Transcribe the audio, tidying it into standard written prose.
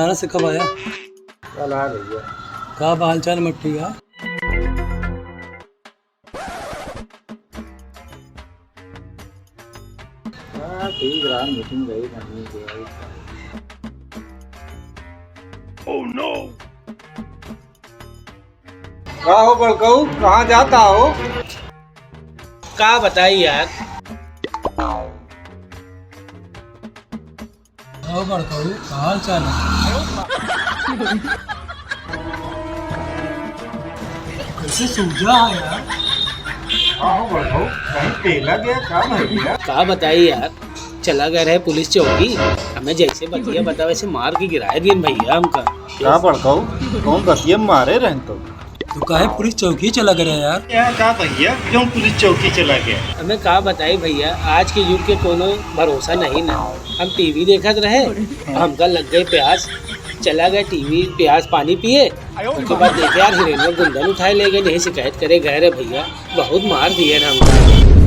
नारा से कब आया? कल आ भैया। कहा हाल चाल मट्टी का? हाँ ठीक रहा, मीटिंग गई करनी गई। Oh no. कहाँ हो बड़कऊ, कहाँ जाता हो? का बताई यार। आओ बड़काऊ, क्या हाल चाल है? कैसे सूझा है यार? कहाँ हो बड़कऊ, कहीं तेला गया काम है क्या? का बताई यार, चला गया रहे पुलिस चौकी। हमें जैसे बतिया बता वैसे मार के गिराया दिन भैया हमका। क्या बड़कऊ, कौन बतिया मारे रहे तो काहे पुलिस चौकी चला गया यार? यहाँ का भैया क्यों पुलिस चौकी चला गया? हमें का बताई भैया, आज के युग के कोनो भरोसा नहीं ना। हम टीवी देखत रहे, हमका लग गए प्यास, चला गए टीवी प्यास पानी पिए। उसके बाद देखे यार हिरेन में गुंडन उठाए ले गए, नहीं शिकायत करे गए रे भैया, बहुत मार दिए ना हमका।